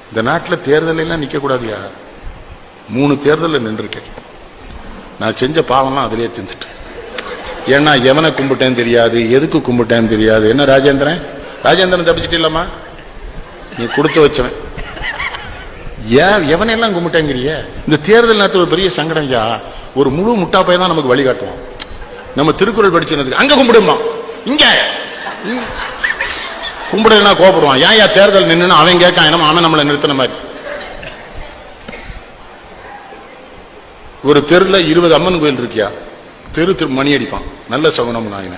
இந்த நாட்டில் தேர்தல் எல்லாம் நிக்க கூடாதியா? 3 தேர்தலில் நின்றுருக்கேன். நான் செஞ்ச பாவம்லாம் அதிலே தின்னுட்டேன். ஏன்னா எவனை கும்பிட்டேன்னு தெரியாது, எதுக்கு கும்பிட்டேன்னு தெரியாது. என்ன ராஜேந்திரன் தப்பிச்சுட்டு இல்லாமா? நீ கொடுத்து வச்சவன். ஏன் எவனையெல்லாம் கும்பிட்டேங்கிறிய? இந்த தேர்தல் நேரத்தில் ஒரு பெரிய சங்கடம் ஐயா. ஒரு முழு முட்டாப்பை தான் நமக்கு வழிகாட்டுவான். நம்ம திருக்குறள் படிச்சதுக்கு அங்க கும்பிடுமா, இங்க கும்பிடலன்னா கோபப்படுவான். ஏன் தேர்தல் நின்று அவன் கேட்கான், அவன் நம்மளை நிறுத்தின மாதிரி. ஒரு தெருல 20 அம்மன் கோயில் இருக்கியா, தெரு மணி அடிப்பான். நல்ல சகுனம் தான்.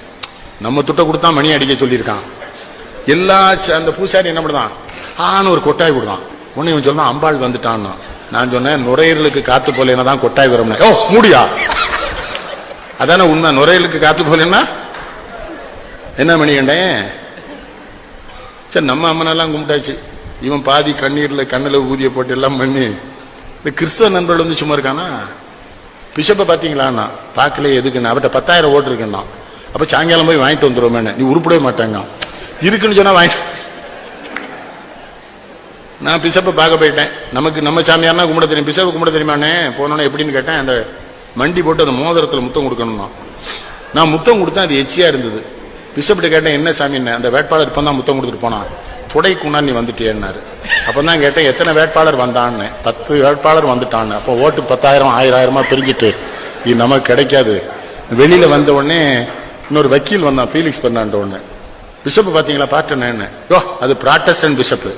நம்ம துட்ட கொடுத்தா மணி அடிக்க சொல்லியிருக்கான். எல்லா அந்த பூசாரி என்ன பண்ணுதான், ஆன்னு ஒரு கொட்டாய் விடுதான். உன்னை இவன் சொன்னா அம்பாள் வந்துட்டான்னா. நான் சொன்னேன், நுரையீரலுக்கு காத்து போலேன்னா தான் கொட்டாய் வரும். ஓ மூடியா, அதான உண்மை. நுரையீரலுக்கு காத்து போலேன்னா என்ன மணி கண்டேன். சரி, நம்ம அம்மனெல்லாம் கும்பிட்டாச்சு. இவன் பாதி கண்ணீர்ல கண்ணில் ஊதிய போட்டு எல்லாம் பண்ணி. இந்த கிறிஸ்தவ நண்பர்கள் வந்து சும்மா இருக்கானா? பிஷப்பை பாத்தீங்களா? பார்க்கல. எதுக்குன்னு அவர்கிட்ட 10,000 ஓட்டு இருக்குன்னா. அப்ப சாயங்காலம் போய் வாங்கிட்டு வந்துருவோமே. நீ உருப்படவே மாட்டாங்க. இருக்குன்னு சொன்னா வாங்கிட்டு. நான் பிஷப்பை பார்க்க போயிட்டேன். நமக்கு நம்ம சாமியார்னா கும்பிட தெரியும், பிஷப்பை கும்பிட தெரியுமானே. போனோன்னே எப்படின்னு கேட்டேன். அந்த மண்டி போட்டு அந்த மோதிரத்தில் முத்தம் கொடுக்கணும்னா. நான் முத்தம் கொடுத்தேன், அது எச்சியா இருந்தது. பிஷப்கிட்ட கேட்டேன், என்ன சாமின்னு. அந்த வேட்பாளர் இப்போ தான் முத்தம் கொடுத்துட்டு போனான். துடைக்குன்னா நீ வந்துட்டேன்னாரு. அப்பதான் கேட்டேன், எத்தனை வேட்பாளர் வந்தான்னு. 10 வேட்பாளர் வந்துட்டான்னு. அப்போ ஓட்டு 10,000 1000 பிரிஞ்சுட்டு இது நமக்கு கிடைக்காது. வெளியில வந்த உடனே இன்னொரு வக்கீல் வந்தான், ஃபீலிக்ஸ் பண்ணான்ற உடனே. பிஷப் பாத்தீங்களா? பார்த்தேன்னு. யோ அது ப்ராட்டஸ்டன்ட் பிஷப்.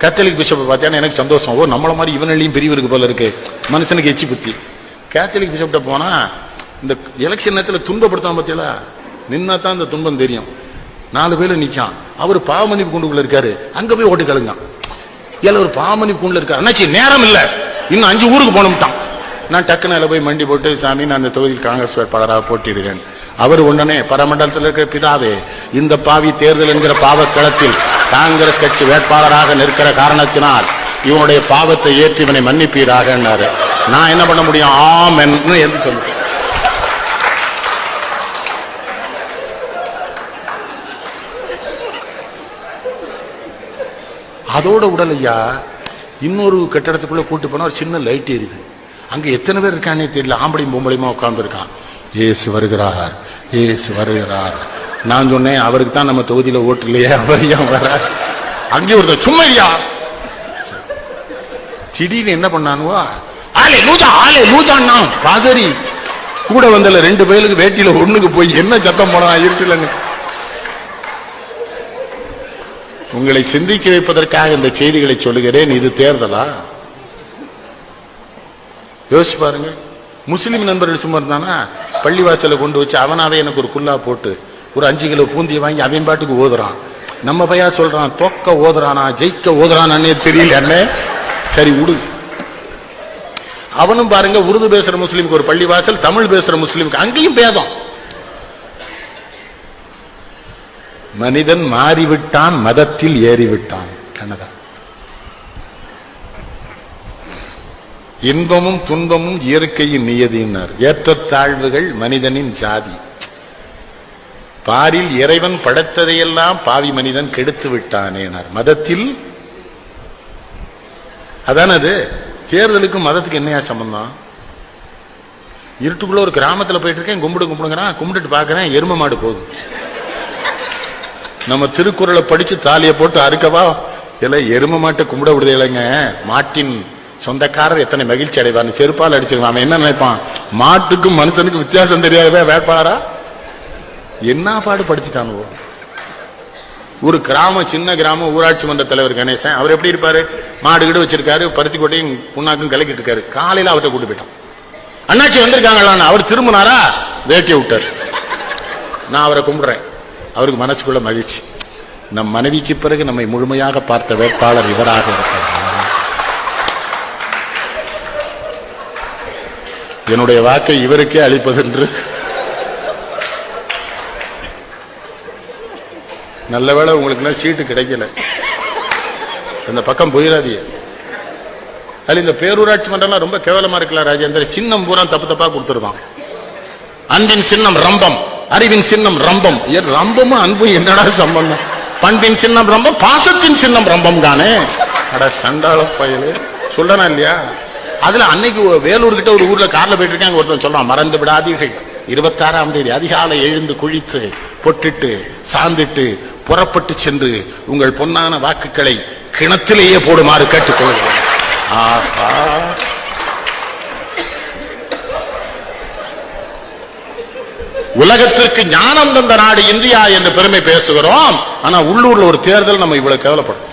கேத்தலிக் பிஷப் பார்த்தேன்னா எனக்கு சந்தோஷம். ஓ நம்மள மாதிரி இவனையும் பிரிவிற்கு போல இருக்கு. மனுஷனுக்கு எச்சி புத்தி. கேத்தலிக் பிஷப்ட போனா இந்த எலெக்ஷன் நேரத்தில் துன்பப்படுத்தாம பார்த்தீங்களா? நின்னா தான் இந்த துன்பம் தெரியும். 4 பேர் நிக்கான். அவர் பாவமன்னிப்பு கூண்டுக்குள்ள இருக்காரு. அங்க போய் ஓட்டு கழுங்க. ஏல ஒரு பாவமன்னிப்பு கூண்டுல இருக்காரு. அண்ணாச்சி நேரம் இல்ல, இன்னும் 5 ஊருக்கு போனோம்ட்டான். நான் டக்குன்னு போய் மண்டி போட்டு, சாமி நான் இந்த தொகுதியில் காங்கிரஸ் வேட்பாளராக போட்டிடுறேன். அவர் உடனே பரமண்டலத்தில் இருக்கிற பிதாவே, இந்த பாவி தேர்தல் என்கிற பாவக்களத்தில் காங்கிரஸ் கட்சி வேட்பாளராக நிற்கிற காரணத்தினால் இவனுடைய பாவத்தை ஏற்றி இவனை மன்னிப்பீராக. நான் என்ன பண்ண முடியும்? ஆமென் என்று சொல்லுவேன். அதோட உடல் ஐயா, இன்னொரு கட்டடத்துக்குள்ள கூட்டு போனா ஒரு சின்ன லைட் எரியுது. அங்க எத்தனை பேர் இருக்கானே தெரியல. ஆம்பளையும் பொம்பளையுமா உட்கார்ந்து இருக்கான். ஏசு வருகிறார், ஏசு வருகிறார். நான் சொன்னேன், அவருக்கு தான் நம்ம தொகுதியில ஓட்டு இல்லையே, அவர் ஏன் வர? அங்கே ஒருத்தர் சும்மா இல்லையா. திடீர்னு என்ன பண்ணானுவா, ஆலே லூஜா ஆலே லூஜான்னா பாதரி கூட வந்தல 2 பேருக்கு வேட்டியில ஒண்ணுக்கு போய் என்ன சத்தம் போனா இருக்குல்லன்னு. உங்களை சிந்திக்க வைப்பதற்காக இந்த செய்திகளை சொல்லுகிறேன். இது தேர்தலா? யோசிச்சு பாருங்க. முஸ்லிம் நண்பர்கள் சும்மா இருந்தானா பள்ளிவாசல கொண்டு வச்சு அவனாவே எனக்கு ஒரு குல்லா போட்டு ஒரு 5 கிலோ பூந்தியை வாங்கி அவன் பாட்டுக்கு ஓதுறான். நம்ம பையா சொல்றான், தொக்க ஓதுறானா ஜெயிக்க ஓதுறானே தெரியல. அண்ணே சரி விடு. அவனும் பாருங்க, உருது பேசுற முஸ்லீமுக்கு ஒரு பள்ளிவாசல், தமிழ் பேசுற முஸ்லீமுக்கு அங்கேயும் பேதம். மனிதன் மாறிவிட்டான், மதத்தில் ஏறிவிட்டான். கண்ணதா. இன்பமும் துன்பமும் இயற்கையின் நியதியினர். ஏற்றத்தாழ்வுகள் மனிதனின் ஜாதி. பாரில் இறைவன் படைத்ததையெல்லாம் பாவி மனிதன் கெடுத்து விட்டானேனார். மதத்தில் அதானது. தேர்தலுக்கும் மதத்துக்கு என்னையா சம்பந்தம்? இருட்டுக்குள்ள ஒரு கிராமத்தில் போயிட்டு இருக்கேன், கும்பிடுங்கிறான். கும்பிட்டுட்டு பாக்குறேன், எரும மாடு போகுது. நம்ம திருக்குறளை படிச்சு தாலியை போட்டு அறுக்கவா? இல்ல எரும மாட்டை கும்பிட விடுதே இல்லைங்க. மாட்டின் சொந்தக்காரர் எத்தனை மகிழ்ச்சி அடைவார். செருப்பால் அடிச்சிருவான். அவன் என்ன நினைப்பான்? மாட்டுக்கும் மனுஷனுக்கு வித்தியாசம் தெரியாதவே வேட்பாளரா? என்ன பாடு படிச்சுட்டானோ. ஒரு கிராமம், சின்ன கிராமம், ஊராட்சி மன்ற தலைவர் கணேசன். அவர் எப்படி இருப்பாரு? மாடு கிடு வச்சிருக்காரு, பருத்தி கொட்டையும் புண்ணாக்கும் கலக்கிட்டு இருக்காரு. காலையில அவர்கிட்ட கூட்டு போயிட்டான். அண்ணாச்சி வந்திருக்காங்களான்னு அவர் திரும்பினாரா, வேட்டியை விட்டார். நான் அவரை கும்பிடுறேன். அவருக்கு மனசுக்குள்ள மகிழ்ச்சி. நம் மனைவிக்கு பிறகு நம்மை முழுமையாக பார்த்த வேட்பாளர் இவராக இருக்கிறார். என்னுடைய வாக்கை இவருக்கே அளிப்பதென்று. நல்லவேளை உங்களுக்கு சீட்டு கிடைக்கல, இந்த பக்கம் போயிடாதீங்க. அதுல இந்த பேரூராட்சி மன்றம் ரொம்ப கேவலமா இருக்கலாம் ராஜேந்திர. சின்னம் பூரா தப்பு தப்பா கொடுத்துருதான். அன்பின் சின்னம் ரம்பம், அறிவின் சின்னம் ரம்பம். ரம்பமும் அன்பும் என்னடா சம்பந்தம்? பண்பின் சின்னம் ரம்பம், பாசத்தின் சின்னம் ரம்பம் தானே. அட சண்டாள பயலு சொல்லனா இல்லையா? அதுல அன்னைக்கு வேலூர் கிட்ட ஒரு ஊர்ல கார்ல போயிட்டு இருக்காங்க, ஒருத்தன் சொல்றான், மறந்து விடாதீர்கள் 26ஆம் தேதி அதிகாலை எழுந்து குளித்து பொட்டிட்டு சாந்திட்டு புறப்பட்டு சென்று உங்கள் பொன்னான வாக்குகளை கிணத்திலேயே போடுமாறு கேட்டுக்கொள்கிறேன். ஆஹா, உலகத்திற்கு ஞானம் தந்த நாடு இந்தியா என்று பெருமை பேசுகிறோம். ஆனா உள்ளூர்ல ஒரு தேர்தல் நம்ம இவ்வளவு கேவலப்படும்.